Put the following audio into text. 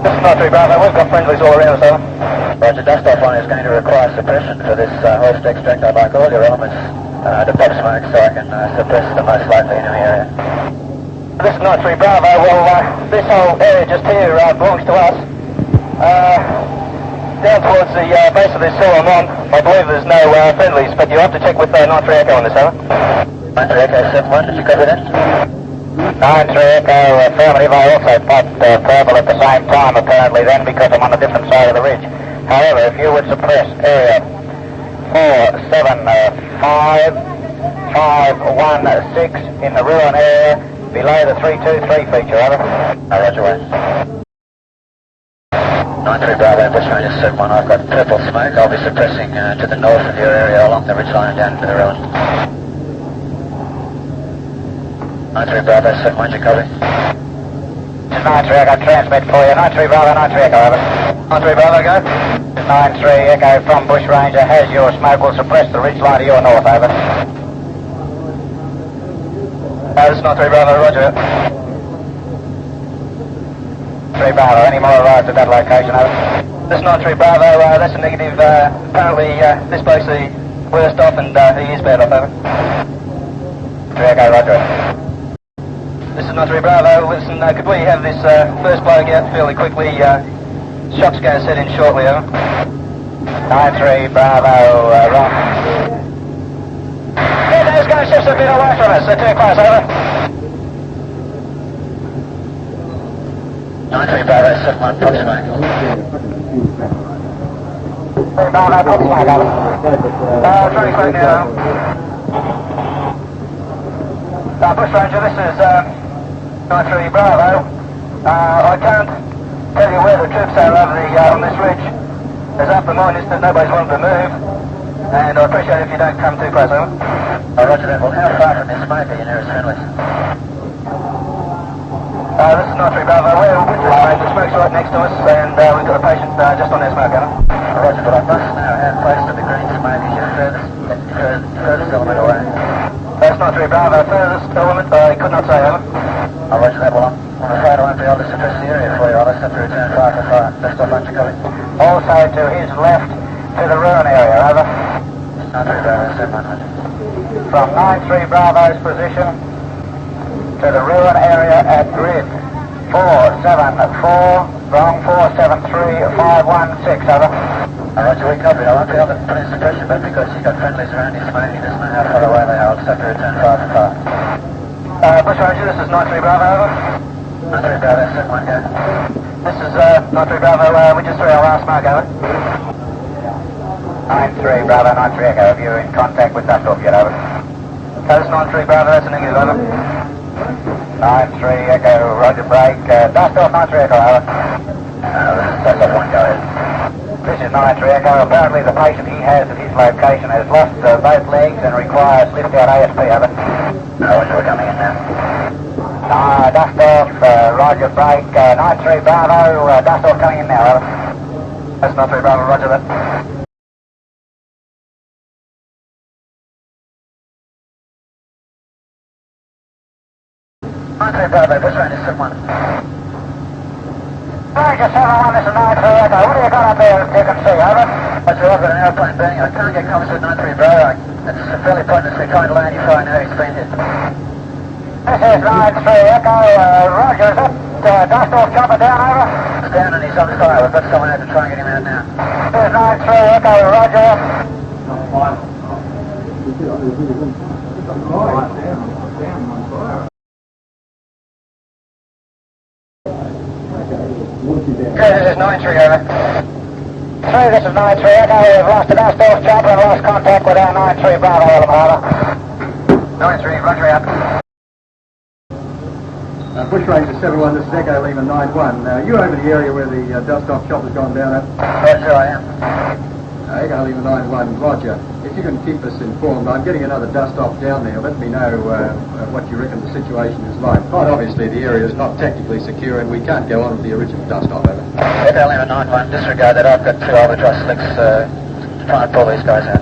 This is Not 3 Bravo, we've got friendlies all around us, over. Roger, Dustoff one is going to require suppression for this hoist extract. I'd like all your elements to pop smoke so I can suppress the most likely enemy area. This is Not 3 Bravo, well, this whole area just here belongs to us. Down towards the base of this hill I'm on, I believe there's no friendlies, but you'll have to check with 9-3 Echo on this, over. 9-3 Echo 7-1, did you copy that? 9-3 Echo, affirmative. I also popped purple at the same time apparently then because I'm on a different side of the ridge. However, if you would suppress area 475-516 in the ruin area below the 323 feature, over. Roger, wait. 9-3 Bravo, Bushranger 7-1, I've got purple smoke. I'll be suppressing to the north of your area along the ridgeline and down to the ruin. 9-3 Bravo, 7-1, you copy? 9-3 Echo, transmit for you. 9-3 Bravo, 9-3 Echo, over. 9-3 Bravo, go. 9-3 Echo from Bushranger, has your smoke, will suppress the ridgeline to your north, over. This is Not 3 Bravo, roger. 3 Bravo, any more arrived at that location, over? This is Not 3 Bravo, that's a negative. Apparently this bloke's the worst off and he is bad off, over. 3 Echo, roger. This is Not 3 Bravo, listen, could we have this first bloke out fairly quickly? Shock's going to set in shortly, over. 9-3 Bravo, wrong. Yeah, those gunships have been away from us, they're too close, over. 9-3 Bravo, 7-1, pop smoke. 3 Bravo, pop smoke, over. Trying to smoke now. Bushranger, this is 9-3 Bravo. I can't tell you where the troops are over on this ridge. There's up the miners that nobody's wanting to move, and I appreciate if you don't come too close, over. Roger that. Well, how far from this smoke are your nearest friendlies? This is 9-3 Bravo. We're winches, mate. The smoke's right next to us, and we've got a patient just on their smoke, over. Roger, but I must know how close to the green smoke is your furthest element away. That's 9-3 Bravo. Furthest element, I could not say, over. Roger that. Well, I'm afraid I won't be able to suppress the area for you. I'll just have to return fire for fire. Best of luck to copy. Also to his left, to the ruin area, over. 9-3 Bravo, 7-1. From 9-3 Bravo's position to the ruin area at grid 474, wrong 473-516, over. Roger, we copy. I won't be able to put in suppression, but because you've got friendlies around you smoking, he doesn't know how far away they are. I'll just have to return fire for fire. Bushranger, this is 9-3 Bravo, over. 9-3 Bravo, 7-1, go. This is 9-3 Bravo, we just threw our last smoke, over. 9-3 Bravo, 9-3 Echo, have you in contact with Dustoff yet, over? This is 9-3 Bravo, that's a negative, over. 9-3 Echo, roger break. Dustoff, 9-3 Echo, over. That's up one, go ahead. This is 9-3 Echo. Apparently the patient he has at his location has lost both legs and requires lift out ASP, over. Roger, we're coming in now. Dustoff, roger break. 9-3 Bravo, Dustoff coming in now, over. That's 9-3 Bravo, roger that. 9-3 Bravo, Bushranger 7-1. Ranger 7-1, this is 9-3 Echo. What have you got up there you can see, over? Roger, I've got an aeroplane burning. I can't get comms with 9-3 Bravo. It's fairly pointless. We're trying to land before I know he's been hit. This is 9-3 Echo, roger, is that Dustoff chopper down, over? He's down and he's on fire. We've got someone out to try and get him out now. This is 9-3 Echo, roger. Okay, this is 9-3, over. 3, this is 9-3 Echo. We've lost the Dustoff chopper and lost contact with our 9-3 Bravo element, over. 9-3, roger out. Bushranger 7-1, this is Echo Lima 9-1. You over the area where the Dustoff chopper's gone down at? Roger, I am. Echo Lima 9-1, roger. If you can keep us informed, I'm getting another Dustoff down there. Let me know what you reckon the situation is like. Quite obviously the area is not technically secure and we can't go on with the original Dustoff, over. Echo Lima 9-1, disregard that. I've got 2 albatross slicks trying to pull these guys out.